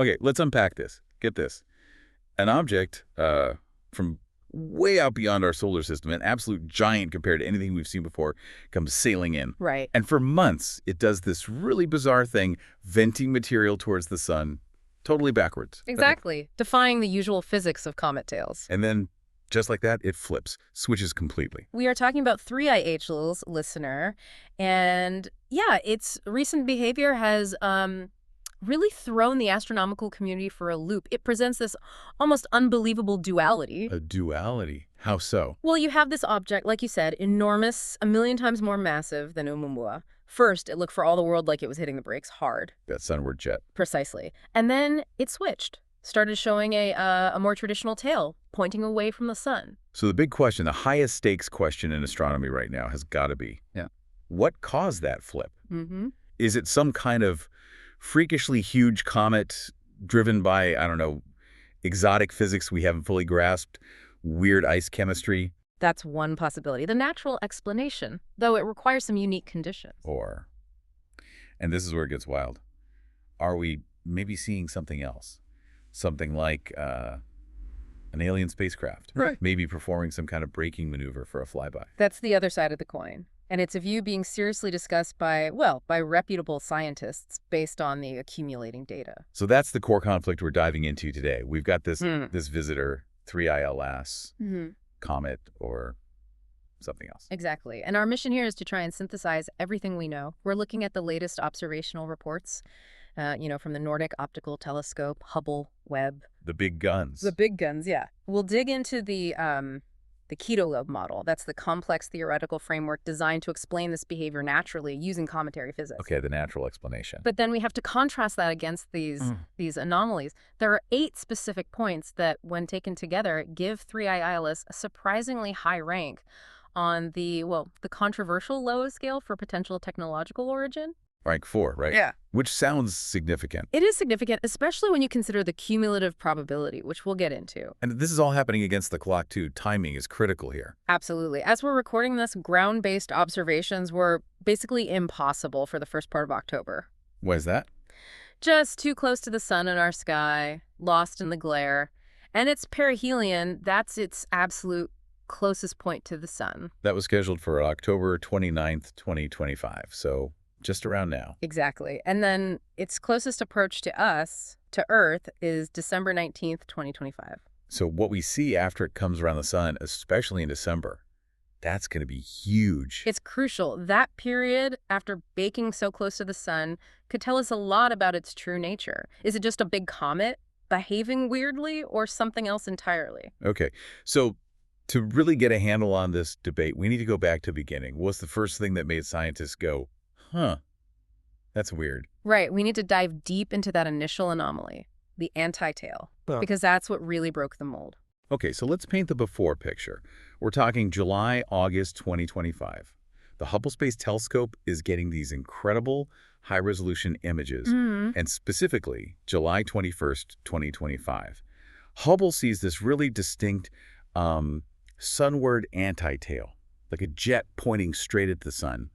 Okay, let's unpack this. Get this. An object from way out beyond our solar system, an absolute giant compared to anything we've seen before, comes sailing in. Right. And for months, it does this really bizarre thing, venting material towards the sun, totally backwards. Exactly. Defying the usual physics of comet tails. And then, just like that, it flips, switches completely. We are talking about 3IHL's listener, and yeah, its recent behavior has really thrown the astronomical community for a loop. It presents this almost unbelievable duality. A duality? How so? Well, you have this object, like you said, enormous, a million times more massive than Oumuamua. First, it looked for all the world like it was hitting the brakes hard. That Sunward jet. Precisely. And then it switched. Started showing a more traditional tail, pointing away from the sun. So the big question, the highest stakes question in astronomy right now has got to be, what caused that flip? Is it some kind of freakishly huge comet driven by, I don't know, exotic physics we haven't fully grasped, weird ice chemistry? That's one possibility. The natural explanation, though it requires some unique conditions. Or, and this is where it gets wild, are we maybe seeing something else? Something like an alien spacecraft. Right. Maybe performing some kind of braking maneuver for a flyby. That's the other side of the coin. And it's a view being seriously discussed by, well, by reputable scientists based on the accumulating data. So that's the core conflict we're diving into today. We've got this visitor, 3ILS, Comet, or something else. Exactly. And our mission here is to try and synthesize everything we know. We're looking at the latest observational reports, from the Nordic Optical Telescope, Hubble, Webb. The big guns. The big guns, yeah. We'll dig into the Keto-Loeb model. That's the complex theoretical framework designed to explain this behavior naturally using cometary physics. Okay, the natural explanation. But then we have to contrast that against these anomalies. There are 8 specific points that, when taken together, give 3ILS a surprisingly high rank on the controversial lowest scale for potential technological origin. Rank 4, right? Yeah. Which sounds significant. It is significant, especially when you consider the cumulative probability, which we'll get into. And this is all happening against the clock, too. Timing is critical here. Absolutely. As we're recording this, ground-based observations were basically impossible for the first part of October. Why is that? Just too close to the sun in our sky, lost in the glare. And its perihelion, that's its absolute closest point to the sun. That was scheduled for October 29th, 2025, so just around now. Exactly. And then its closest approach to us, to Earth, is December 19th, 2025. So what we see after it comes around the sun, especially in December, that's going to be huge. It's crucial. That period, after baking so close to the sun, could tell us a lot about its true nature. Is it just a big comet behaving weirdly, or something else entirely? Okay, so to really get a handle on this debate, we need to go back to the beginning. What's the first thing that made scientists go, huh, that's weird? Right. We need to dive deep into that initial anomaly, the anti-tail, because that's what really broke the mold. Okay, so let's paint the before picture. We're talking July, August 2025. The Hubble Space Telescope is getting these incredible high-resolution images, and specifically July 21st, 2025. Hubble sees this really distinct sunward anti-tail, like a jet pointing straight at the sun,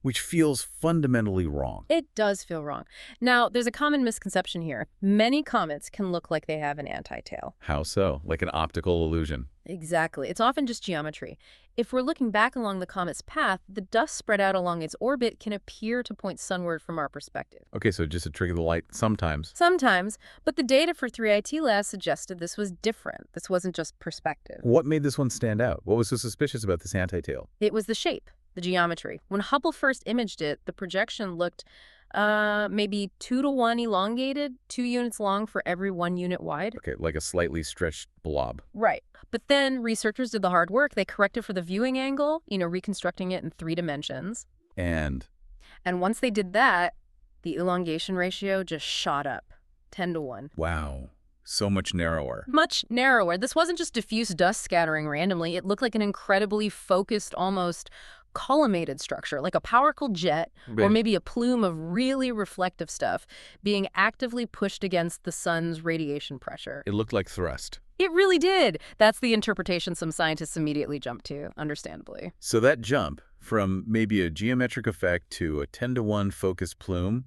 which feels fundamentally wrong. It does feel wrong. Now, there's a common misconception here. Many comets can look like they have an anti-tail. How so? Like an optical illusion? Exactly. It's often just geometry. If we're looking back along the comet's path, the dust spread out along its orbit can appear to point sunward from our perspective. Okay, so just a trick of the light sometimes. Sometimes, but the data for 3ITLAS suggested this was different. This wasn't just perspective. What made this one stand out? What was so suspicious about this anti-tail? It was the shape. The geometry. When Hubble first imaged it, the projection looked maybe 2 to 1 elongated, 2 units long for every 1 unit wide. Okay, like a slightly stretched blob. Right. But then researchers did the hard work. They corrected for the viewing angle, reconstructing it in 3 dimensions. And once they did that, the elongation ratio just shot up, 10 to 1. Wow. So much narrower. Much narrower. This wasn't just diffuse dust scattering randomly. It looked like an incredibly focused, almost collimated structure, like a powerful jet, or maybe a plume of really reflective stuff being actively pushed against the sun's radiation pressure. It looked like thrust. It really did. That's the interpretation some scientists immediately jumped to, understandably. So that jump from maybe a geometric effect to a 10 to 1 focused plume,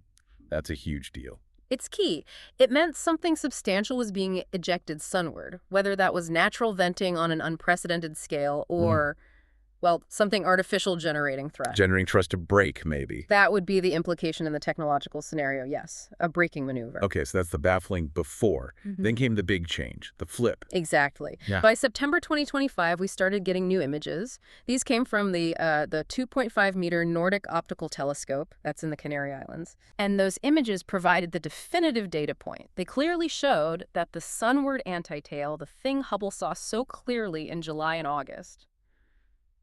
that's a huge deal. It's key. It meant something substantial was being ejected sunward, whether that was natural venting on an unprecedented scale or, well, something artificial generating threat. Generating thrust to brake, maybe. That would be the implication in the technological scenario, yes. A braking maneuver. Okay, so that's the baffling before. Then came the big change, the flip. Exactly. Yeah. By September 2025, we started getting new images. These came from the 2.5-meter Nordic Optical Telescope. That's in the Canary Islands. And those images provided the definitive data point. They clearly showed that the sunward antitail, the thing Hubble saw so clearly in July and August,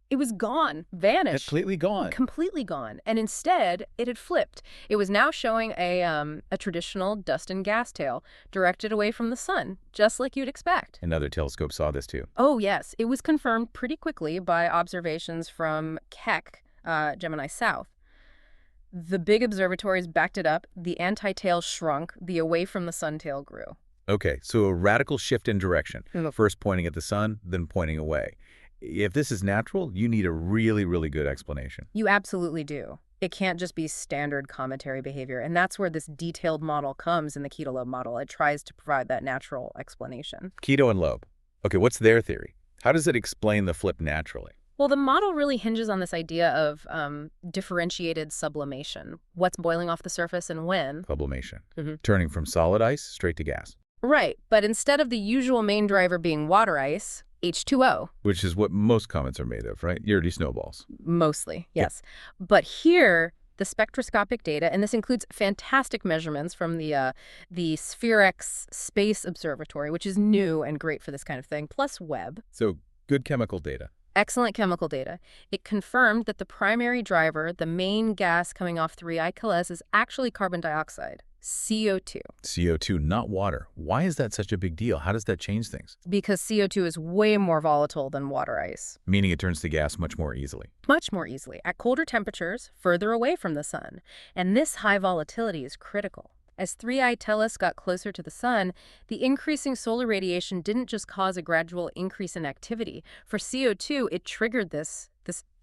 it was gone, vanished. Completely gone. Completely gone. And instead, it had flipped. It was now showing a traditional dust and gas tail directed away from the sun, just like you'd expect. Another telescope saw this too. Oh, yes. It was confirmed pretty quickly by observations from Keck, Gemini South. The big observatories backed it up. The anti-tail shrunk. The away from the sun tail grew. Okay, so a radical shift in direction. First pointing at the sun, then pointing away. If this is natural, you need a really, really good explanation. You absolutely do. It can't just be standard cometary behavior, and that's where this detailed model comes in the Keto-Loeb model. It tries to provide that natural explanation. Keto and Loeb. Okay, what's their theory? How does it explain the flip naturally? Well, the model really hinges on this idea of differentiated sublimation. What's boiling off the surface and when. Sublimation. Turning from solid ice straight to gas. Right, but instead of the usual main driver being water ice, H2O. Which is what most comets are made of, right? Dirty snowballs. Mostly, yes. Yeah. But here, the spectroscopic data, and this includes fantastic measurements from the Spherex Space Observatory, which is new and great for this kind of thing, plus Webb. So good chemical data. Excellent chemical data. It confirmed that the primary driver, the main gas coming off 3I Colossal, is actually carbon dioxide. CO2. CO2, not water. Why is that such a big deal? How does that change things? Because CO2 is way more volatile than water ice. Meaning it turns to gas much more easily. Much more easily, at colder temperatures, further away from the sun. And this high volatility is critical. As 3I Tellus got closer to the sun, the increasing solar radiation didn't just cause a gradual increase in activity. For CO2, it triggered this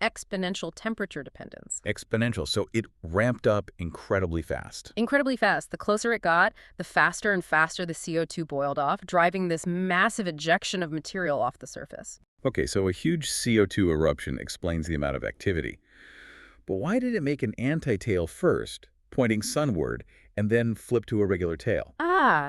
exponential temperature dependence. Exponential. So it ramped up incredibly fast. Incredibly fast. The closer it got, the faster and faster the CO2 boiled off, driving this massive ejection of material off the surface. Okay, so a huge CO2 eruption explains the amount of activity. But why did it make an anti-tail first, pointing sunward, and then flip to a regular tail?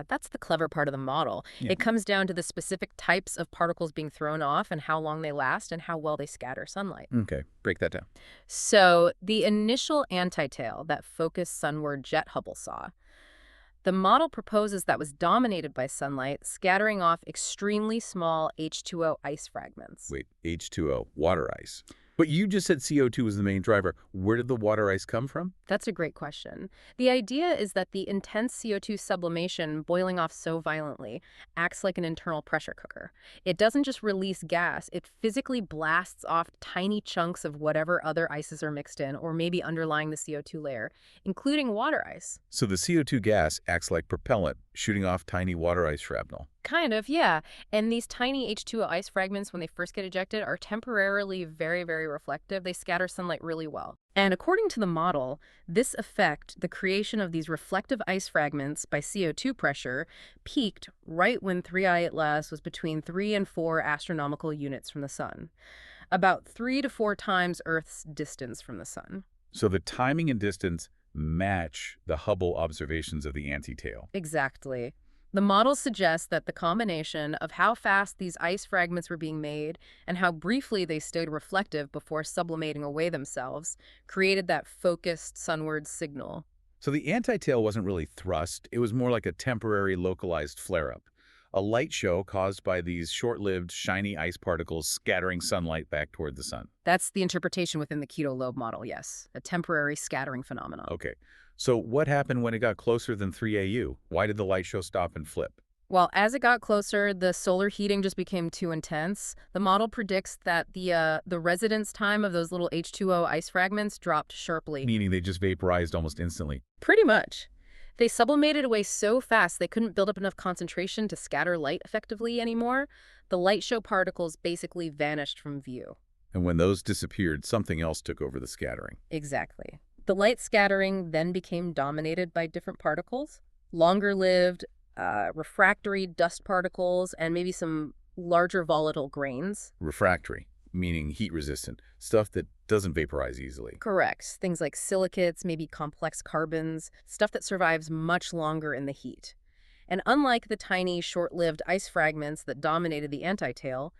That's the clever part of the model. Yeah. It comes down to the specific types of particles being thrown off and how long they last and how well they scatter sunlight. Okay, break that down. So the initial anti-tail, that focused sunward jet Hubble saw, the model proposes that was dominated by sunlight, scattering off extremely small H2O ice fragments. Wait, H2O, water ice. But you just said CO2 was the main driver. Where did the water ice come from? That's a great question. The idea is that the intense CO2 sublimation boiling off so violently acts like an internal pressure cooker. It doesn't just release gas, it physically blasts off tiny chunks of whatever other ices are mixed in or maybe underlying the CO2 layer, including water ice. So the CO2 gas acts like propellant, shooting off tiny water ice shrapnel. Kind of, yeah. And these tiny H2O ice fragments, when they first get ejected, are temporarily very, very reflective. They scatter sunlight really well. And according to the model, this effect, the creation of these reflective ice fragments by CO2 pressure, peaked right when 3I Atlas was between 3 and 4 astronomical units from the sun, about 3 to 4 times Earth's distance from the sun. So the timing and distance match the Hubble observations of the anti-tail. Exactly. The model suggests that the combination of how fast these ice fragments were being made and how briefly they stayed reflective before sublimating away themselves created that focused sunward signal. So the anti-tail wasn't really thrust. It was more like a temporary localized flare-up, a light show caused by these short-lived, shiny ice particles scattering sunlight back toward the sun. That's the interpretation within the Keto-Loeb model, yes, a temporary scattering phenomenon. Okay. So what happened when it got closer than 3AU? Why did the light show stop and flip? Well, as it got closer, the solar heating just became too intense. The model predicts that the residence time of those little H2O ice fragments dropped sharply. Meaning they just vaporized almost instantly. Pretty much. They sublimated away so fast they couldn't build up enough concentration to scatter light effectively anymore. The light show particles basically vanished from view. And when those disappeared, something else took over the scattering. Exactly. The light scattering then became dominated by different particles. longer-lived, refractory dust particles, and maybe some larger volatile grains. Refractory, meaning heat-resistant, stuff that doesn't vaporize easily. Correct. Things like silicates, maybe complex carbons, stuff that survives much longer in the heat. And unlike the tiny, short-lived ice fragments that dominated the antitail,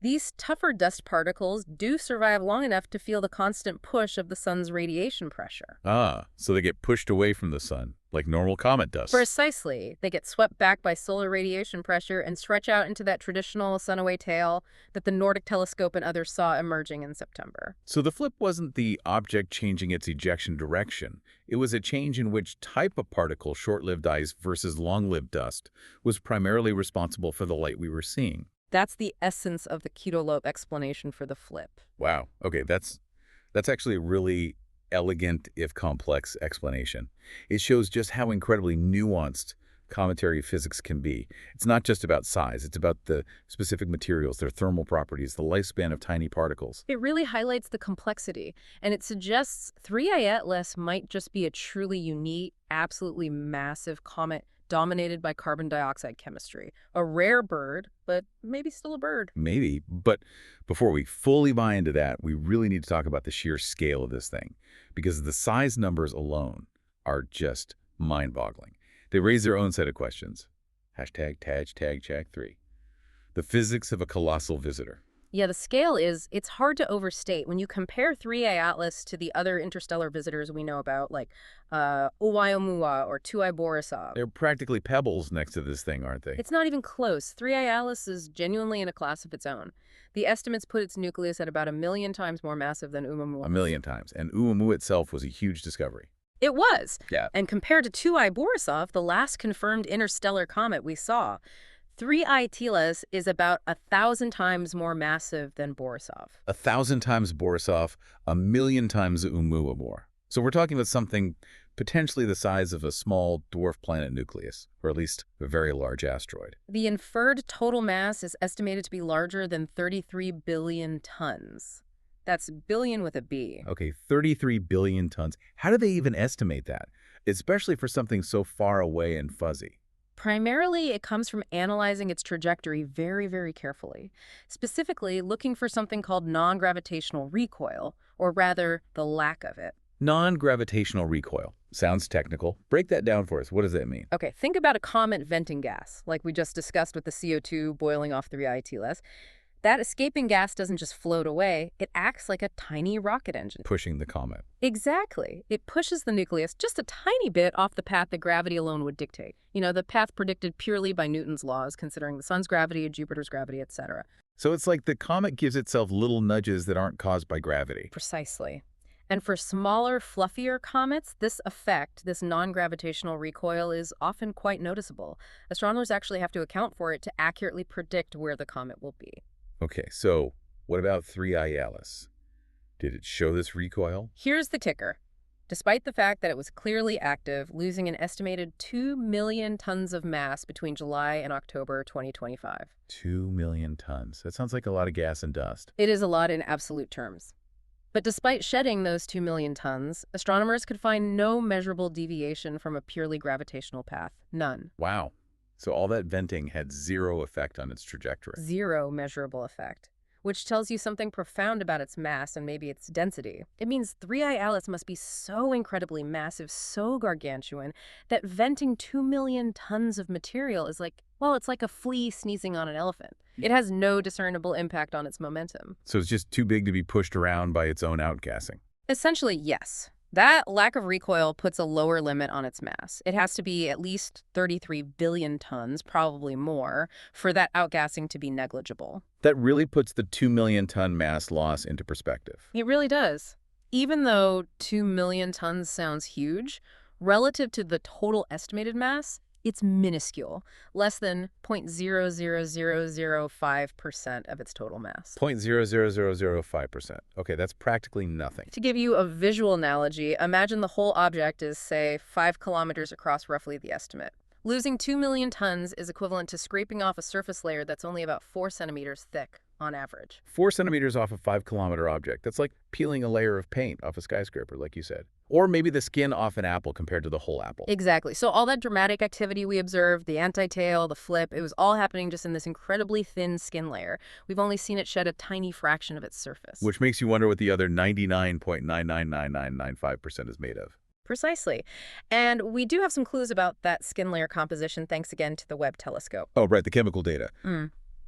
these tougher dust particles do survive long enough to feel the constant push of the sun's radiation pressure. Ah, so they get pushed away from the sun, like normal comet dust. Precisely. They get swept back by solar radiation pressure and stretch out into that traditional sunaway tail that the Nordic telescope and others saw emerging in September. So the flip wasn't the object changing its ejection direction. It was a change in which type of particle, short-lived ice versus long-lived dust, was primarily responsible for the light we were seeing. That's the essence of the Keto-Loeb explanation for the flip. Wow. Okay, that's actually a really elegant, if complex, explanation. It shows just how incredibly nuanced cometary physics can be. It's not just about size. It's about the specific materials, their thermal properties, the lifespan of tiny particles. It really highlights the complexity, and it suggests 3I Atlas might just be a truly unique, absolutely massive comet dominated by carbon dioxide chemistry. A rare bird, but maybe still a bird. Maybe, but before we fully buy into that, we really need to talk about the sheer scale of this thing, because the size numbers alone are just mind-boggling. They raise their own set of questions. #tag 3. The physics of a colossal visitor. Yeah, the scale it's hard to overstate. When you compare 3I Atlas to the other interstellar visitors we know about, like Oumuamua or 2I Borisov. They're practically pebbles next to this thing, aren't they? It's not even close. 3I Atlas is genuinely in a class of its own. The estimates put its nucleus at about 1,000,000 times more massive than Oumuamua. 1,000,000 times. And Oumuamua itself was a huge discovery. It was. Yeah. And compared to 2I Borisov, the last confirmed interstellar comet we saw, 3I Atlas is about 1,000 times more massive than Borisov. 1,000 times Borisov, 1,000,000 times Oumuamua. So we're talking about something potentially the size of a small dwarf planet nucleus, or at least a very large asteroid. The inferred total mass is estimated to be larger than 33 billion tons. That's billion with a B. Okay, 33 billion tons. How do they even estimate that? Especially for something so far away and fuzzy. Primarily, it comes from analyzing its trajectory very, very carefully, specifically looking for something called non-gravitational recoil, or rather, the lack of it. Non-gravitational recoil. Sounds technical. Break that down for us. What does that mean? Okay, think about a comet venting gas, like we just discussed with the CO2 boiling off 3I Atlas. That escaping gas doesn't just float away, it acts like a tiny rocket engine. Pushing the comet. Exactly. It pushes the nucleus just a tiny bit off the path that gravity alone would dictate. You know, the path predicted purely by Newton's laws, considering the sun's gravity, Jupiter's gravity, etc. So it's like the comet gives itself little nudges that aren't caused by gravity. Precisely. And for smaller, fluffier comets, this effect, this non-gravitational recoil, is often quite noticeable. Astronomers actually have to account for it to accurately predict where the comet will be. Okay, so what about 3I Atlas? Did it show this recoil? Here's the kicker. Despite the fact that it was clearly active, losing an estimated 2 million tons of mass between July and October 2025. 2 million tons. That sounds like a lot of gas and dust. It is a lot in absolute terms. But despite shedding those 2 million tons, astronomers could find no measurable deviation from a purely gravitational path. None. Wow. So all that venting had zero effect on its trajectory. Zero measurable effect, which tells you something profound about its mass and maybe its density. It means 3I Atlas must be so incredibly massive, so gargantuan, that venting 2 million tons of material is like, well, it's like a flea sneezing on an elephant. It has no discernible impact on its momentum. So it's just too big to be pushed around by its own outgassing. Essentially, yes. That lack of recoil puts a lower limit on its mass. It has to be at least 33 billion tons, probably more, for that outgassing to be negligible. That really puts the 2 million ton mass loss into perspective. It really does. Even though 2 million tons sounds huge, relative to the total estimated mass, it's minuscule, less than 0.00005% of its total mass. 0.00005%. Okay, that's practically nothing. To give you a visual analogy, imagine the whole object is, say, 5 kilometers across, roughly the estimate. Losing 2 million tons is equivalent to scraping off a surface layer that's only about 4 centimeters thick. on average. 4 centimeters off a 5-kilometer object. That's like peeling a layer of paint off a skyscraper, like you said. Or maybe the skin off an apple compared to the whole apple. Exactly. So all that dramatic activity we observed, the anti-tail, the flip, it was all happening just in this incredibly thin skin layer. We've only seen it shed a tiny fraction of its surface. Which makes you wonder what the other 99.999995% is made of. Precisely. And we do have some clues about that skin layer composition thanks again to the Webb telescope. Oh, right, the chemical data.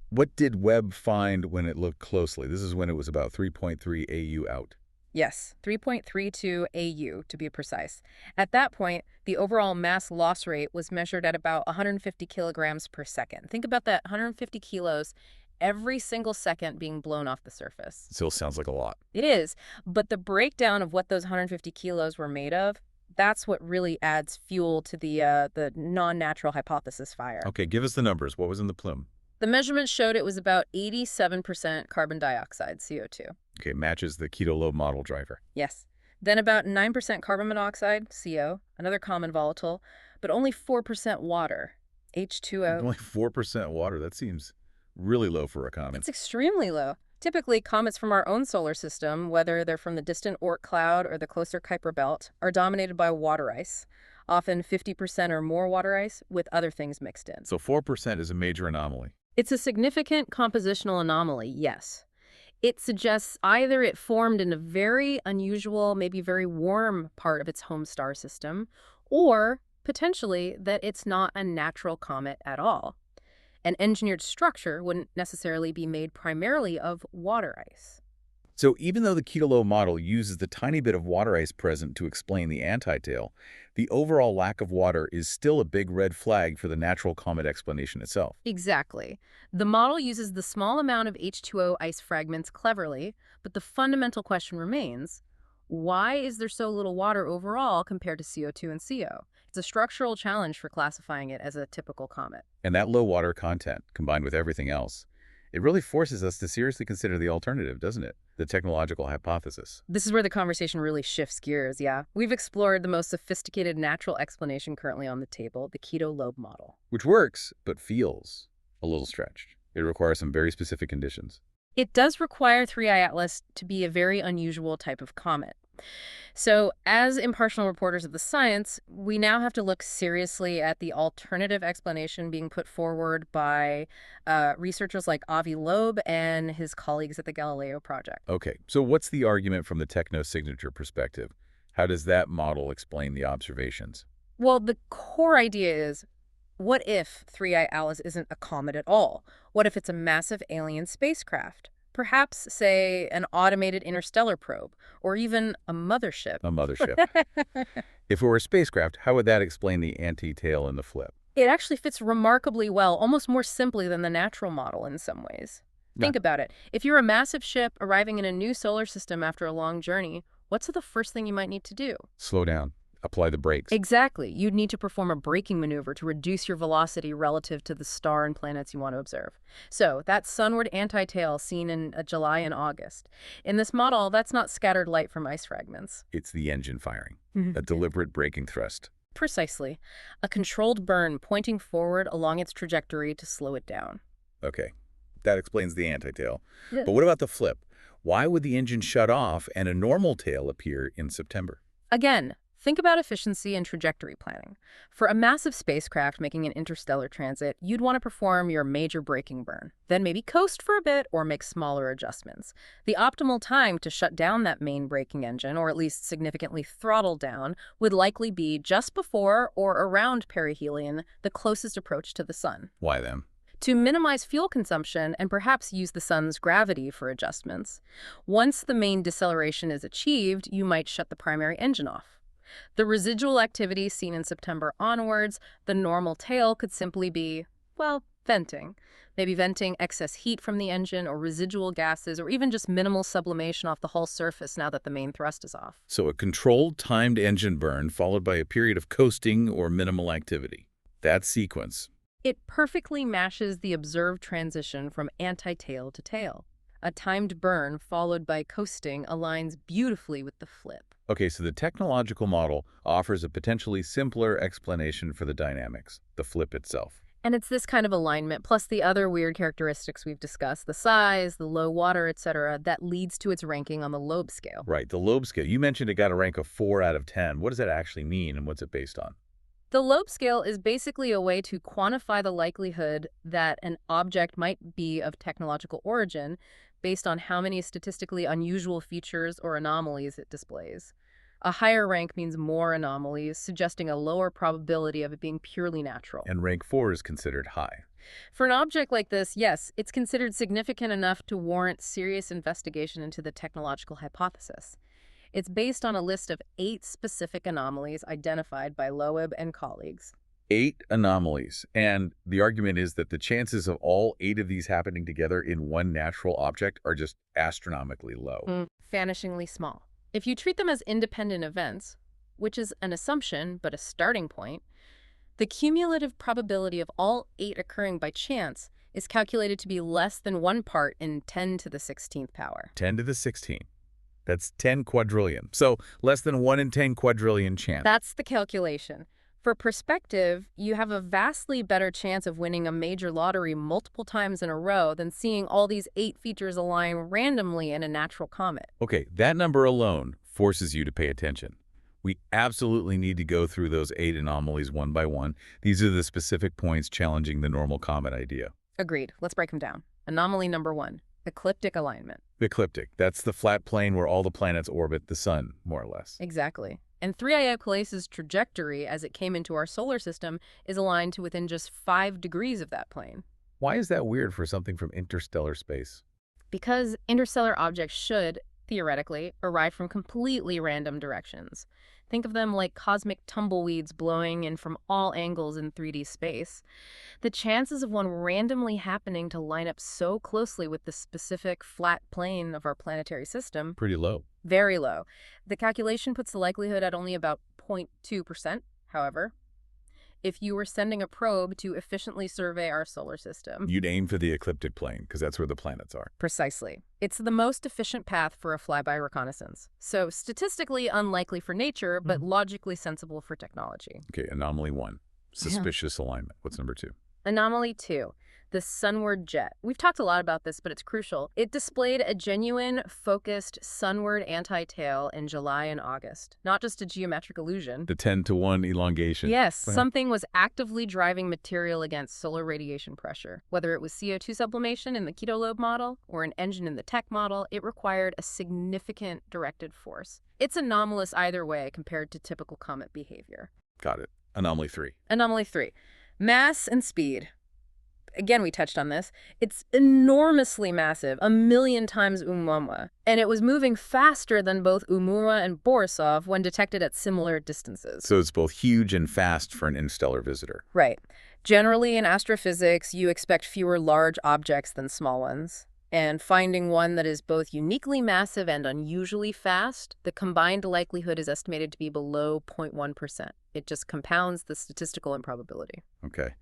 What did Webb find when it looked closely? This is when it was about 3.3 AU out. Yes, 3.32 AU to be precise. At that point, the overall mass loss rate was measured at about 150 kilograms per second. Think about that, 150 kilos every single second being blown off the surface. Still sounds like a lot. It is, but the breakdown of what those 150 kilos were made of, that's what really adds fuel to the non-natural hypothesis fire. Okay, give us the numbers. What was in the plume? The measurement showed it was about 87% carbon dioxide, CO2. Okay, matches the Keto-Loeb model driver. Yes. Then about 9% carbon monoxide, CO, another common volatile, but only 4% water, H2O. Only 4% water. That seems really low for a comet. It's extremely low. Typically, comets from our own solar system, whether they're from the distant Oort cloud or the closer Kuiper belt, are dominated by water ice, often 50% or more water ice with other things mixed in. So 4% is a major anomaly. It's a significant compositional anomaly, yes. It suggests either it formed in a very unusual, maybe very warm part of its home star system, or potentially that it's not a natural comet at all. An engineered structure wouldn't necessarily be made primarily of water ice. So even though the Keto-Loeb model uses the tiny bit of water ice present to explain the anti-tail, the overall lack of water is still a big red flag for the natural comet explanation itself. Exactly. The model uses the small amount of H2O ice fragments cleverly, but the fundamental question remains, why is there so little water overall compared to CO2 and CO? It's a structural challenge for classifying it as a typical comet. And that low water content, combined with everything else, it really forces us to seriously consider the alternative, doesn't it? The technological hypothesis. This is where the conversation really shifts gears, yeah. We've explored the most sophisticated natural explanation currently on the table, the Keto-Loeb model. Which works, but feels a little stretched. It requires some very specific conditions. It does require 3I Atlas to be a very unusual type of comet. So, as impartial reporters of the science, we now have to look seriously at the alternative explanation being put forward by researchers like Avi Loeb and his colleagues at the Galileo Project. Okay, so what's the argument from the techno-signature perspective? How does that model explain the observations? Well, the core idea is, what if 3I Atlas isn't a comet at all? What if it's a massive alien spacecraft? Perhaps, say, an automated interstellar probe, or even a mothership. A mothership. If it were a spacecraft, how would that explain the anti-tail and the flip? It actually fits remarkably well, almost more simply than the natural model in some ways. Think about it. If you're a massive ship arriving in a new solar system after a long journey, what's the first thing you might need to do? Slow down. Apply the brakes. Exactly. You'd need to perform a braking maneuver to reduce your velocity relative to the star and planets you want to observe. So, that sunward anti-tail seen in July and August. In this model, that's not scattered light from ice fragments. It's the engine firing, a deliberate braking thrust. Precisely. A controlled burn pointing forward along its trajectory to slow it down. Okay, that explains the anti-tail. Yeah. But what about the flip? Why would the engine shut off and a normal tail appear in September? Again, think about efficiency and trajectory planning. For a massive spacecraft making an interstellar transit, you'd want to perform your major braking burn, then maybe coast for a bit or make smaller adjustments. The optimal time to shut down that main braking engine, or at least significantly throttle down, would likely be just before or around perihelion, the closest approach to the sun. Why then? To minimize fuel consumption and perhaps use the sun's gravity for adjustments. Once the main deceleration is achieved, you might shut the primary engine off. The residual activity seen in September onwards, the normal tail could simply be, well, venting. Maybe venting excess heat from the engine or residual gases or even just minimal sublimation off the hull surface now that the main thrust is off. So a controlled, timed engine burn followed by a period of coasting or minimal activity. That sequence. It perfectly matches the observed transition from anti-tail to tail. A timed burn followed by coasting aligns beautifully with the flip. Okay, so the technological model offers a potentially simpler explanation for the dynamics, the flip itself. And it's this kind of alignment, plus the other weird characteristics we've discussed, the size, the low water, etc., that leads to its ranking on the Loeb scale. Right, the Loeb scale. You mentioned it got a rank of 4 out of 10. What does that actually mean, and what's it based on? The Loeb scale is basically a way to quantify the likelihood that an object might be of technological origin based on how many statistically unusual features or anomalies it displays. A higher rank means more anomalies, suggesting a lower probability of it being purely natural. And rank 4 is considered high. For an object like this, yes, it's considered significant enough to warrant serious investigation into the technological hypothesis. It's based on a list of 8 specific anomalies identified by Loeb and colleagues. 8 anomalies. And the argument is that the chances of all 8 of these happening together in one natural object are just astronomically low. Vanishingly small. If you treat them as independent events, which is an assumption but a starting point, the cumulative probability of all 8 occurring by chance is calculated to be less than 1 part in 10 to the 16th power. 10 to the 16th. That's 10 quadrillion. So less than 1 in 10 quadrillion chance. That's the calculation. For perspective, you have a vastly better chance of winning a major lottery multiple times in a row than seeing all these 8 features align randomly in a natural comet. Okay, that number alone forces you to pay attention. We absolutely need to go through those 8 anomalies one by one. These are the specific points challenging the normal comet idea. Agreed. Let's break them down. Anomaly number 1, ecliptic alignment. Ecliptic, that's the flat plane where all the planets orbit the sun, more or less. Exactly. And 3i Calliste's trajectory as it came into our solar system is aligned to within just 5 degrees of that plane. Why is that weird for something from interstellar space? Because interstellar objects should, theoretically, arrive from completely random directions. Think of them like cosmic tumbleweeds blowing in from all angles in 3D space. The chances of one randomly happening to line up so closely with the specific flat plane of our planetary system, Pretty low. very low. The calculation puts the likelihood at only about 0.2%, however. If you were sending a probe to efficiently survey our solar system. You'd aim for the ecliptic plane, because that's where the planets are. Precisely. It's the most efficient path for a flyby reconnaissance. So statistically unlikely for nature, but logically sensible for technology. Okay, anomaly 1. Suspicious alignment. What's number 2? Anomaly 2, the Sunward jet. We've talked a lot about this, but it's crucial. It displayed a genuine, focused sunward anti-tail in July and August, not just a geometric illusion. The 10-to-1 elongation. Yes, something was actively driving material against solar radiation pressure. Whether it was CO2 sublimation in the Keto-Loeb model or an engine in the Tech model, it required a significant directed force. It's anomalous either way compared to typical comet behavior. Got it. Anomaly 3. Anomaly 3, mass and speed. Again, we touched on this. It's enormously massive, 1,000,000 times Oumuamua, and it was moving faster than both Oumuamua and Borisov when detected at similar distances. So it's both huge and fast for an interstellar visitor. Right. Generally, in astrophysics, you expect fewer large objects than small ones. And finding one that is both uniquely massive and unusually fast, the combined likelihood is estimated to be below 0.1%. It just compounds the statistical improbability. Okay.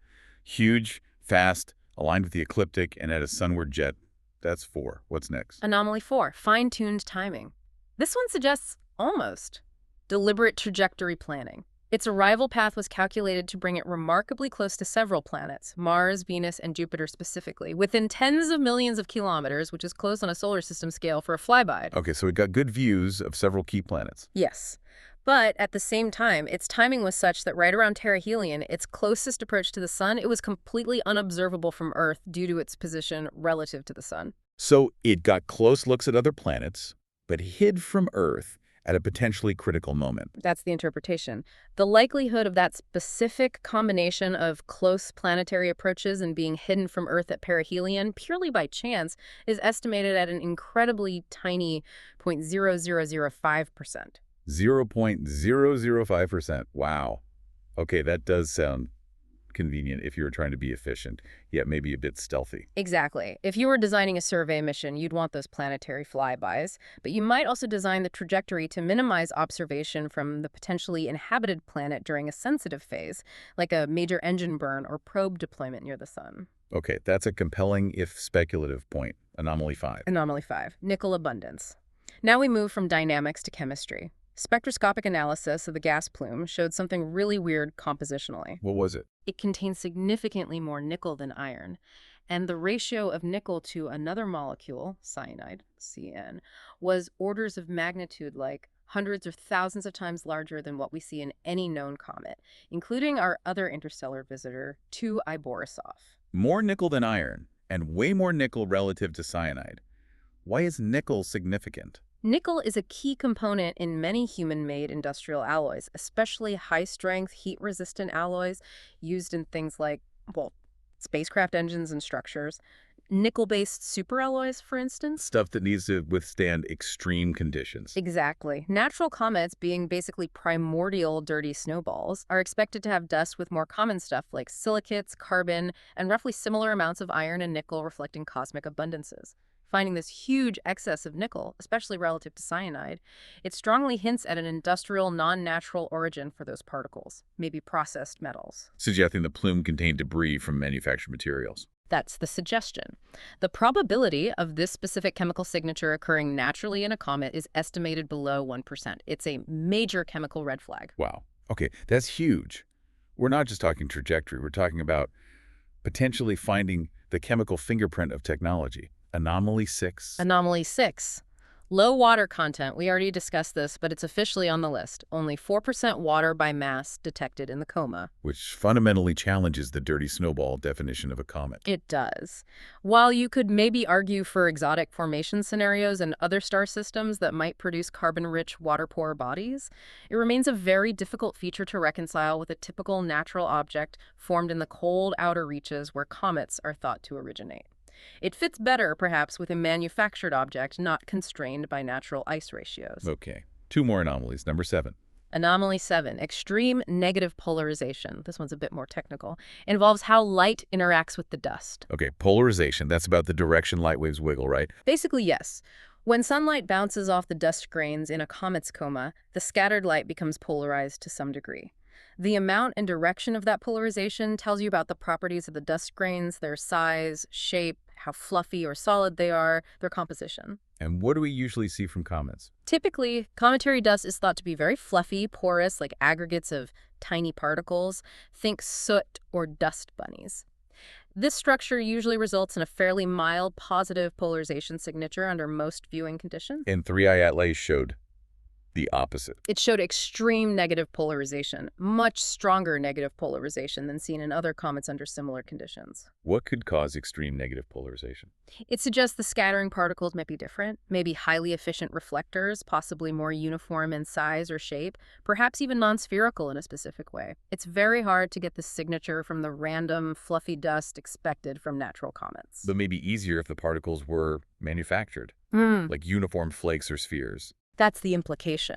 Huge, fast, aligned with the ecliptic, and at a sunward jet. That's 4. What's next? Anomaly 4, fine-tuned timing. This one suggests almost deliberate trajectory planning. Its arrival path was calculated to bring it remarkably close to several planets, Mars, Venus, and Jupiter specifically, within tens of millions of kilometers, which is close on a solar system scale for a flyby. Okay, so it got good views of several key planets. Yes. But at the same time, its timing was such that right around perihelion, its closest approach to the sun, it was completely unobservable from Earth due to its position relative to the sun. So it got close looks at other planets, but hid from Earth at a potentially critical moment. That's the interpretation. The likelihood of that specific combination of close planetary approaches and being hidden from Earth at perihelion purely by chance is estimated at an incredibly tiny 0.0005%. 0.005%. Wow. Okay, that does sound convenient if you were trying to be efficient, yet maybe a bit stealthy. Exactly. If you were designing a survey mission, you'd want those planetary flybys, but you might also design the trajectory to minimize observation from the potentially inhabited planet during a sensitive phase, like a major engine burn or probe deployment near the sun. Okay, that's a compelling, if speculative, point. Anomaly 5. Anomaly 5, nickel abundance. Now we move from dynamics to chemistry. Spectroscopic analysis of the gas plume showed something really weird compositionally. What was it? It contained significantly more nickel than iron, and the ratio of nickel to another molecule, cyanide, CN, was orders of magnitude like hundreds or thousands of times larger than what we see in any known comet, including our other interstellar visitor, 2I Borisov. More nickel than iron, and way more nickel relative to cyanide. Why is nickel significant? Nickel is a key component in many human-made industrial alloys, especially high-strength, heat-resistant alloys used in things like, well, spacecraft engines and structures. Nickel-based superalloys, for instance. Stuff that needs to withstand extreme conditions. Exactly. Natural comets, being basically primordial dirty snowballs, are expected to have dust with more common stuff like silicates, carbon, and roughly similar amounts of iron and nickel reflecting cosmic abundances. Finding this huge excess of nickel, especially relative to cyanide, it strongly hints at an industrial, non-natural origin for those particles, maybe processed metals. Suggesting the plume contained debris from manufactured materials. That's the suggestion. The probability of this specific chemical signature occurring naturally in a comet is estimated below 1%. It's a major chemical red flag. Wow. Okay, that's huge. We're not just talking trajectory. We're talking about potentially finding the chemical fingerprint of technology. Anomaly 6. Anomaly 6. Low water content. We already discussed this, but it's officially on the list. Only 4% water by mass detected in the coma. Which fundamentally challenges the dirty snowball definition of a comet. It does. While you could maybe argue for exotic formation scenarios and other star systems that might produce carbon-rich, water-poor bodies, it remains a very difficult feature to reconcile with a typical natural object formed in the cold outer reaches where comets are thought to originate. It fits better, perhaps, with a manufactured object not constrained by natural ice ratios. Okay. 2 more anomalies. Number 7. Anomaly 7, extreme negative polarization. This one's a bit more technical. Involves how light interacts with the dust. Okay, polarization. That's about the direction light waves wiggle, right? Basically, yes. When sunlight bounces off the dust grains in a comet's coma, the scattered light becomes polarized to some degree. The amount and direction of that polarization tells you about the properties of the dust grains, their size, shape, how fluffy or solid they are, their composition. And what do we usually see from comets? Typically, cometary dust is thought to be very fluffy, porous, like aggregates of tiny particles. Think soot or dust bunnies. This structure usually results in a fairly mild positive polarization signature under most viewing conditions. And 3I Atlas showed the opposite. It showed extreme negative polarization, much stronger negative polarization than seen in other comets under similar conditions. What could cause extreme negative polarization? It suggests the scattering particles might be different, maybe highly efficient reflectors, possibly more uniform in size or shape, perhaps even non-spherical in a specific way. It's very hard to get the signature from the random, fluffy dust expected from natural comets. But maybe easier if the particles were manufactured, like uniform flakes or spheres. That's the implication.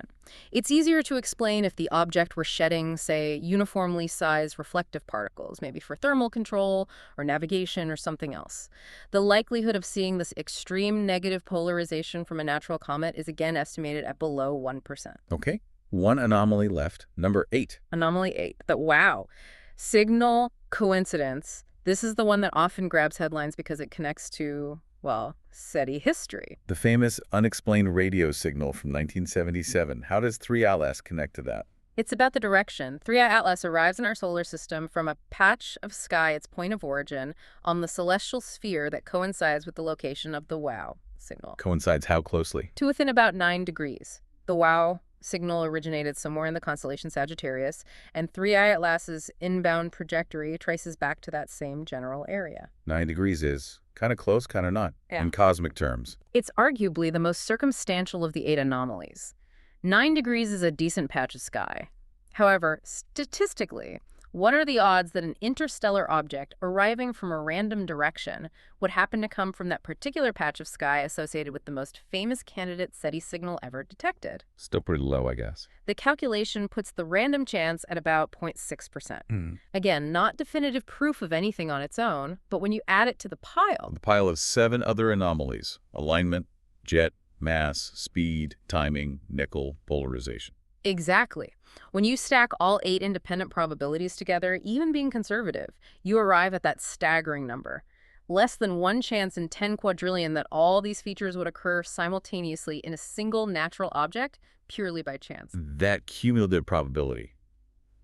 It's easier to explain if the object were shedding, say, uniformly sized reflective particles, maybe for thermal control or navigation or something else. The likelihood of seeing this extreme negative polarization from a natural comet is again estimated at below 1%. Okay, 1 anomaly left. Number 8. Anomaly 8. But wow, signal coincidence. This is the one that often grabs headlines because it connects to, well, SETI history. The famous unexplained radio signal from 1977. How does 3 Atlas connect to that? It's about the direction. 3I Atlas arrives in our solar system from a patch of sky, its point of origin, on the celestial sphere that coincides with the location of the WOW signal. Coincides how closely? To within about 9 degrees. The WOW signal originated somewhere in the constellation Sagittarius, and 3I Atlas's inbound trajectory traces back to that same general area. 9 degrees is kind of close, kind of not, in cosmic terms. It's arguably the most circumstantial of the 8 anomalies. 9 degrees is a decent patch of sky. However, statistically, what are the odds that an interstellar object arriving from a random direction would happen to come from that particular patch of sky associated with the most famous candidate SETI signal ever detected? Still pretty low, I guess. The calculation puts the random chance at about 0.6%. Again, not definitive proof of anything on its own, but when you add it to the pile of 7 other anomalies: alignment, jet, mass, speed, timing, nickel, polarization. Exactly. When you stack all 8 independent probabilities together, even being conservative, you arrive at that staggering number. less than 1 chance in 10 quadrillion that all these features would occur simultaneously in a single natural object purely by chance. That cumulative probability.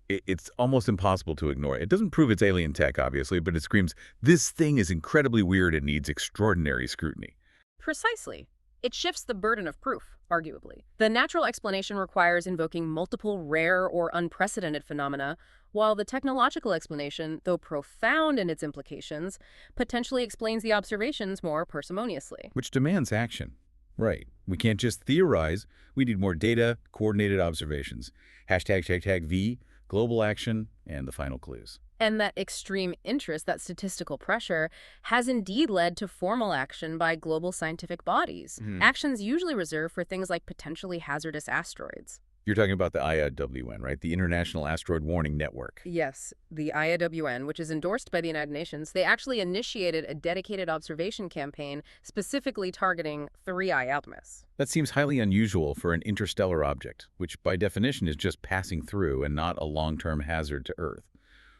It's almost impossible to ignore. It doesn't prove it's alien tech, obviously, but it screams, this thing is incredibly weird and needs extraordinary scrutiny. Precisely. It shifts the burden of proof, arguably. The natural explanation requires invoking multiple rare or unprecedented phenomena, while the technological explanation, though profound in its implications, potentially explains the observations more parsimoniously. Which demands action. Right. We can't just theorize. We need more data, coordinated observations. #V, global action, and the final clues. And that extreme interest, that statistical pressure, has indeed led to formal action by global scientific bodies. Actions usually reserved for things like potentially hazardous asteroids. You're talking about the IAWN, right? The International Asteroid Warning Network. Yes, the IAWN, which is endorsed by the United Nations, they actually initiated a dedicated observation campaign specifically targeting 3I Alphemus. That seems highly unusual for an interstellar object, which by definition is just passing through and not a long-term hazard to Earth.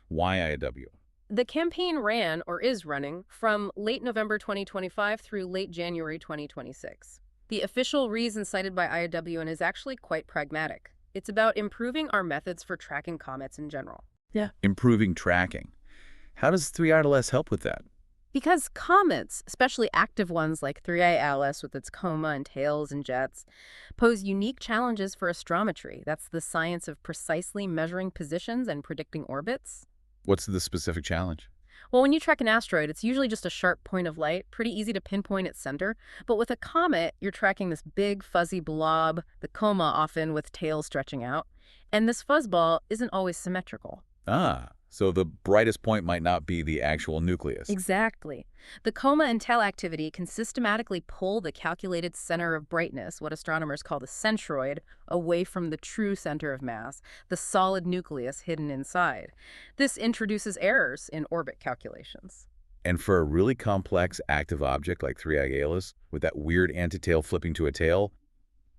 Why IAW? The campaign ran, or is running, from late November 2025 through late January 2026. The official reason cited by IAWN is actually quite pragmatic. It's about improving our methods for tracking comets in general. Yeah. Improving tracking. How does 3I ALS help with that? Because comets, especially active ones like 3I ALS with its coma and tails and jets, pose unique challenges for astrometry. That's the science of precisely measuring positions and predicting orbits. What's the specific challenge? Well, when you track an asteroid, it's usually just a sharp point of light, pretty easy to pinpoint its center. But with a comet, you're tracking this big, fuzzy blob, the coma often with tails stretching out. And this fuzzball isn't always symmetrical. Ah, so the brightest point might not be the actual nucleus. Exactly. The coma and tail activity can systematically pull the calculated center of brightness, what astronomers call the centroid, away from the true center of mass, the solid nucleus hidden inside. This introduces errors in orbit calculations. And for a really complex active object like 3I ALS, with that weird antitail flipping to a tail,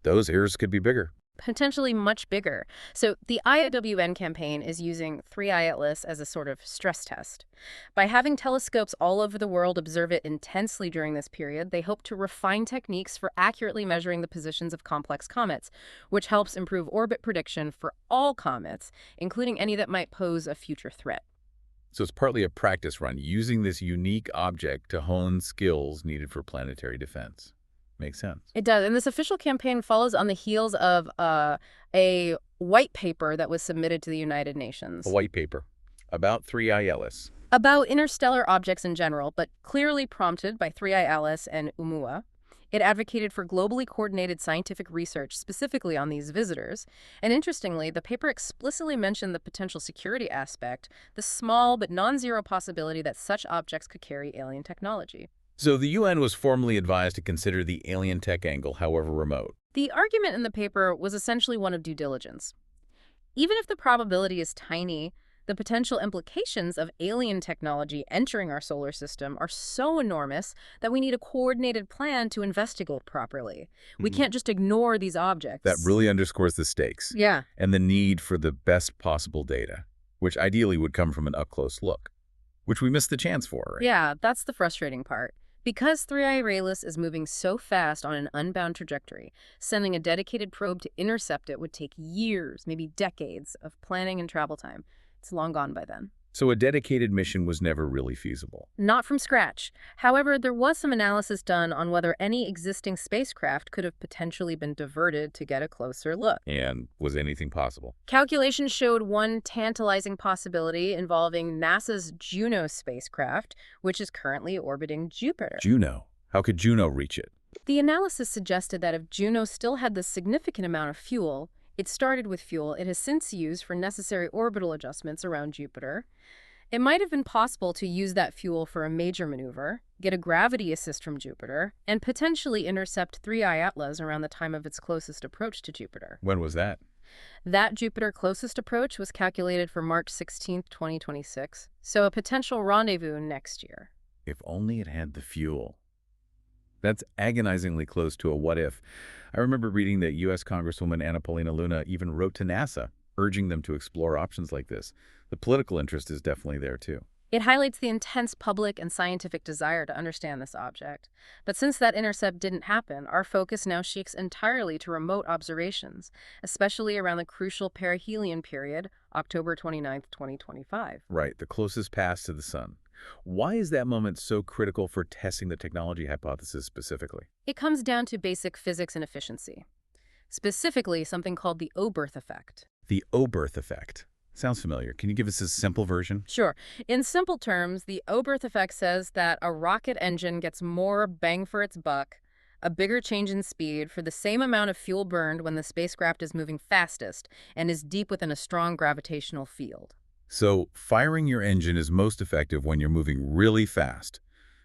those errors could be bigger. Potentially much bigger. So the IAWN campaign is using 3I Atlas as a sort of stress test. By having telescopes all over the world observe it intensely during this period, they hope to refine techniques for accurately measuring the positions of complex comets, which helps improve orbit prediction for all comets, including any that might pose a future threat. So it's partly a practice run, using this unique object to hone skills needed for planetary defense. Makes sense. It does. And this official campaign follows on the heels of a white paper that was submitted to the United Nations. A white paper about 3I ALS. About interstellar objects in general, but clearly prompted by 3I ALS and Oumuamua. It advocated for globally coordinated scientific research specifically on these visitors. And interestingly, the paper explicitly mentioned the potential security aspect, the small but non-zero possibility that such objects could carry alien technology. So the UN was formally advised to consider the alien tech angle, however remote. The argument in the paper was essentially one of due diligence. Even if the probability is tiny, the potential implications of alien technology entering our solar system are so enormous that we need a coordinated plan to investigate properly. We can't just ignore these objects. That really underscores the stakes. Yeah. And the need for the best possible data, which ideally would come from an up-close look, which we missed the chance for, right? Yeah, that's the frustrating part. Because 3I ALS is moving so fast on an unbound trajectory, sending a dedicated probe to intercept it would take years, maybe decades, of planning and travel time. It's long gone by then. So a dedicated mission was never really feasible. Not from scratch. However, there was some analysis done on whether any existing spacecraft could have potentially been diverted to get a closer look. And was anything possible? Calculations showed one tantalizing possibility involving NASA's Juno spacecraft, which is currently orbiting Jupiter. Juno? How could Juno reach it? The analysis suggested that if Juno still had the significant amount of fuel, it started with fuel it has since used for necessary orbital adjustments around Jupiter. It might have been possible to use that fuel for a major maneuver, get a gravity assist from Jupiter, and potentially intercept 3I Atlas around the time of its closest approach to Jupiter. When was that? That Jupiter closest approach was calculated for March 16, 2026, so a potential rendezvous next year. If only it had the fuel. That's agonizingly close to a what-if. I remember reading that U.S. Congresswoman Anna Paulina Luna even wrote to NASA, urging them to explore options like this. The political interest is definitely there, too. It highlights the intense public and scientific desire to understand this object. But since that intercept didn't happen, our focus now shifts entirely to remote observations, especially around the crucial perihelion period, October 29th, 2025. Right, the closest pass to the sun. Why is that moment so critical for testing the technology hypothesis specifically? It comes down to basic physics and efficiency, specifically something called the Oberth effect. The Oberth effect. Sounds familiar. Can you give us a simple version? Sure. In simple terms, the Oberth effect says that a rocket engine gets more bang for its buck, a bigger change in speed for the same amount of fuel burned when the spacecraft is moving fastest and is deep within a strong gravitational field. So, firing your engine is most effective when you're moving really fast,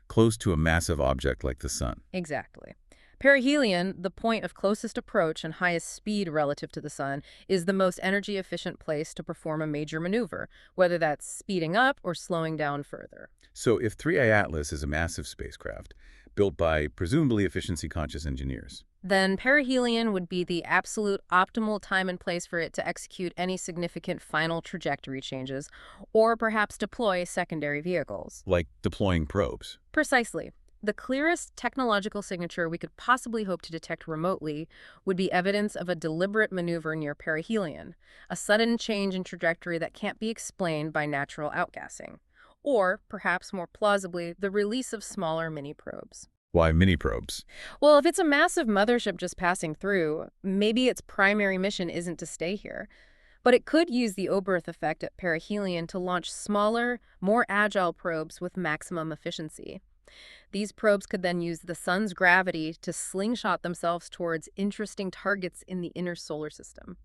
close to a massive object like the sun. Exactly. Perihelion, the point of closest approach and highest speed relative to the sun, is the most energy-efficient place to perform a major maneuver, whether that's speeding up or slowing down further. So, if 3I Atlas is a massive spacecraft, built by presumably efficiency-conscious engineers, Then perihelion would be the absolute optimal time and place for it to execute any significant final trajectory changes, or perhaps deploy secondary vehicles. like deploying probes. Precisely. The clearest technological signature we could possibly hope to detect remotely would be evidence of a deliberate maneuver near perihelion, a sudden change in trajectory that can't be explained by natural outgassing, or, perhaps more plausibly, the release of smaller mini-probes. Why mini-probes? Well, if it's a massive mothership just passing through, maybe its primary mission isn't to stay here. But it could use the Oberth effect at perihelion to launch smaller, more agile probes with maximum efficiency. These probes could then use the sun's gravity to slingshot themselves towards interesting targets in the inner solar system.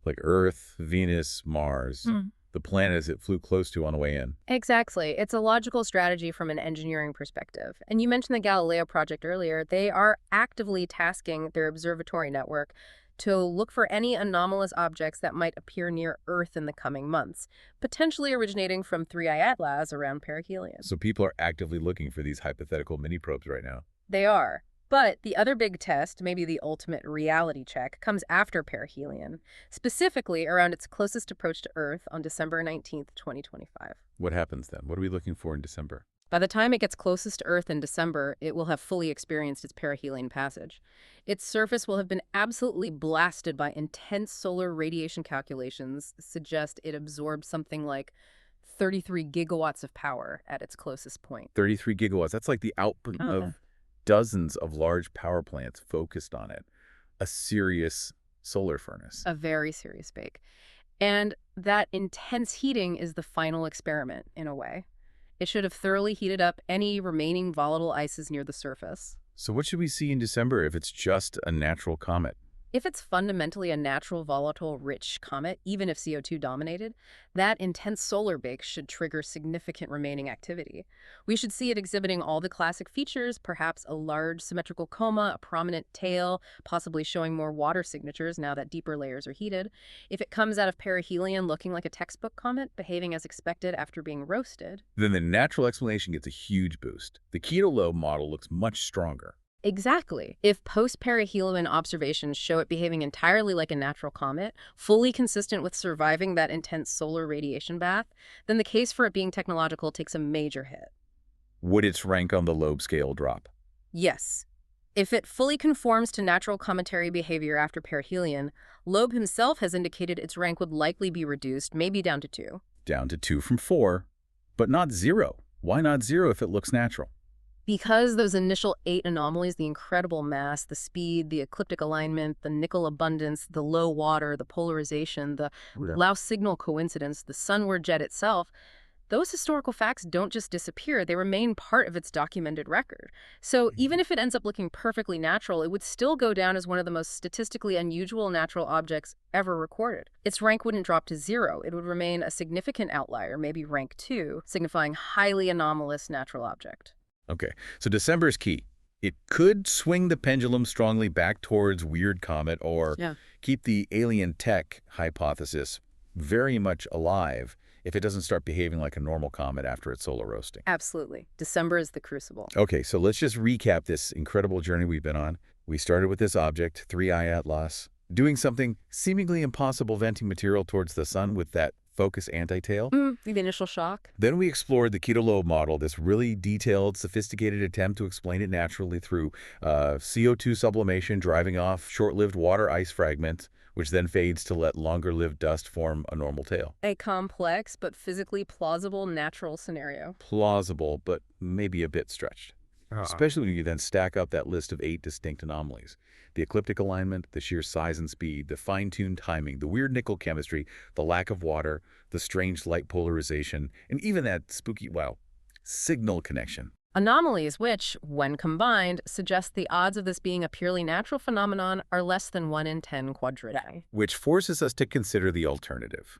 Like Earth, Venus, Mars, the planets it flew close to on the way in. Exactly. It's a logical strategy from an engineering perspective. And you mentioned the Galileo project earlier. They are actively tasking their observatory network to look for any anomalous objects that might appear near Earth in the coming months, potentially originating from 3I Atlas around perihelion. So people are actively looking for these hypothetical mini-probes right now. They are. But the other big test, maybe the ultimate reality check, comes after perihelion, specifically around its closest approach to Earth on December 19th, 2025. What happens then? What are we looking for in December? By the time it gets closest to Earth in December, it will have fully experienced its perihelion passage. Its surface will have been absolutely blasted by intense solar radiation. Calculations suggest it absorbed something like 33 gigawatts of power at its closest point. 33 gigawatts. That's like the output of dozens of large power plants focused on it. A serious solar furnace. A very serious bake. And that intense heating is the final experiment, in a way. It should have thoroughly heated up any remaining volatile ices near the surface. So what should we see in December if it's just a natural comet? If it's fundamentally a natural volatile-rich comet, even if CO2 dominated, that intense solar bake should trigger significant remaining activity. We should see it exhibiting all the classic features, perhaps a large symmetrical coma, a prominent tail, possibly showing more water signatures now that deeper layers are heated. If it comes out of perihelion looking like a textbook comet, behaving as expected after being roasted, then the natural explanation gets a huge boost. The Keto-Loeb model looks much stronger. Exactly. If post-perihelion observations show it behaving entirely like a natural comet, fully consistent with surviving that intense solar radiation bath, then the case for it being technological takes a major hit. Would its rank on the Loeb scale drop? Yes. If it fully conforms to natural cometary behavior after perihelion, Loeb himself has indicated its rank would likely be reduced, maybe down to 2. Down to 2 from 4, but not 0. Why not 0 if it looks natural? Because those initial 8 anomalies, the incredible mass, the speed, the ecliptic alignment, the nickel abundance, the low water, the polarization, the Laus signal coincidence, the Sunward jet itself, those historical facts don't just disappear, they remain part of its documented record. So even if it ends up looking perfectly natural, it would still go down as one of the most statistically unusual natural objects ever recorded. Its rank wouldn't drop to 0. It would remain a significant outlier, maybe rank 2, signifying highly anomalous natural object. Okay, so December is key. It could swing the pendulum strongly back towards weird comet or keep the alien tech hypothesis very much alive if it doesn't start behaving like a normal comet after its solar roasting. Absolutely. December is the crucible. Okay, so let's just recap this incredible journey we've been on. We started with this object, 3I Atlas, doing something seemingly impossible, venting material towards the sun with that focus anti-tail. The initial shock. Then we explored the Keto-Loeb model, this really detailed, sophisticated attempt to explain it naturally through CO2 sublimation driving off short-lived water ice fragments, which then fades to let longer-lived dust form a normal tail. A complex but physically plausible natural scenario. Plausible, but maybe a bit stretched. Especially when you then stack up that list of 8 distinct anomalies. The ecliptic alignment, the sheer size and speed, the fine-tuned timing, the weird nickel chemistry, the lack of water, the strange light polarization, and even that spooky, signal connection. Anomalies which, when combined, suggest the odds of this being a purely natural phenomenon are less than 1 in 10 quadrillion. Which forces us to consider the alternative.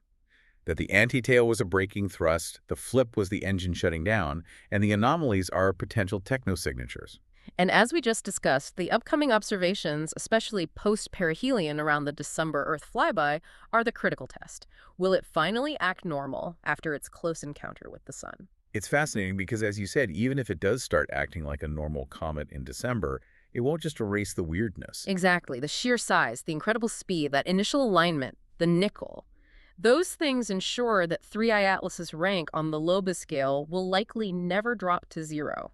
That the anti-tail was a braking thrust, the flip was the engine shutting down, and the anomalies are potential technosignatures. And as we just discussed, the upcoming observations, especially post-perihelion around the December Earth flyby, are the critical test. Will it finally act normal after its close encounter with the sun? It's fascinating because, as you said, even if it does start acting like a normal comet in December, it won't just erase the weirdness. Exactly. The sheer size, the incredible speed, that initial alignment, the nickel. Those things ensure that 3I Atlas's rank on the Loeb scale will likely never drop to 0.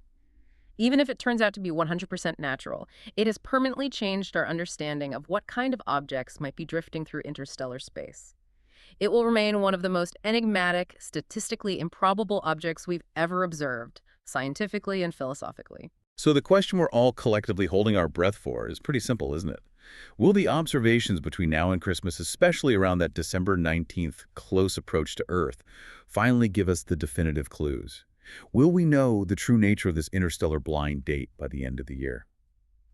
Even if it turns out to be 100% natural, it has permanently changed our understanding of what kind of objects might be drifting through interstellar space. It will remain one of the most enigmatic, statistically improbable objects we've ever observed, scientifically and philosophically. So the question we're all collectively holding our breath for is pretty simple, isn't it? Will the observations between now and Christmas, especially around that December 19th close approach to Earth, finally give us the definitive clues? Will we know the true nature of this interstellar blind date by the end of the year?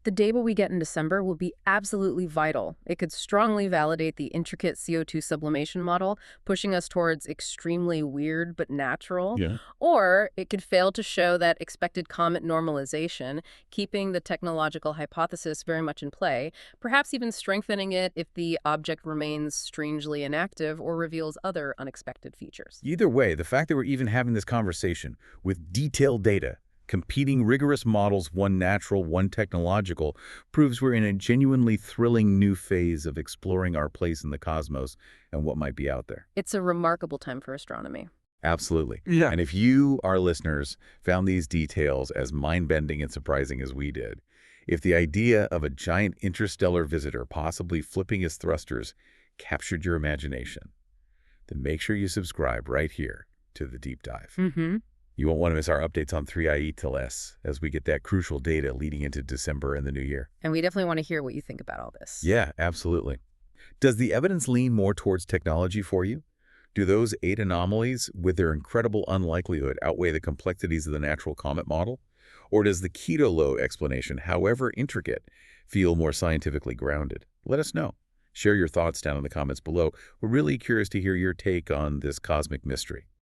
The data we get in December will be absolutely vital. It could strongly validate the intricate CO2 sublimation model, pushing us towards extremely weird but natural. Yeah. Or it could fail to show that expected comet normalization, keeping the technological hypothesis very much in play, perhaps even strengthening it if the object remains strangely inactive or reveals other unexpected features. Either way, the fact that we're even having this conversation with detailed data, competing rigorous models, one natural, one technological, proves we're in a genuinely thrilling new phase of exploring our place in the cosmos and what might be out there. It's a remarkable time for astronomy. Absolutely. Yeah. And if you, our listeners, found these details as mind-bending and surprising as we did, if the idea of a giant interstellar visitor possibly flipping his thrusters captured your imagination, then make sure you subscribe right here to The Deep Dive. You won't want to miss our updates on 3IE till S as we get that crucial data leading into December and the new year. And we definitely want to hear what you think about all this. Yeah, absolutely. Does the evidence lean more towards technology for you? Do those 8 anomalies, with their incredible unlikelihood, outweigh the complexities of the natural comet model? Or does the Keto-Loeb explanation, however intricate, feel more scientifically grounded? Let us know. Share your thoughts down in the comments below. We're really curious to hear your take on this cosmic mystery.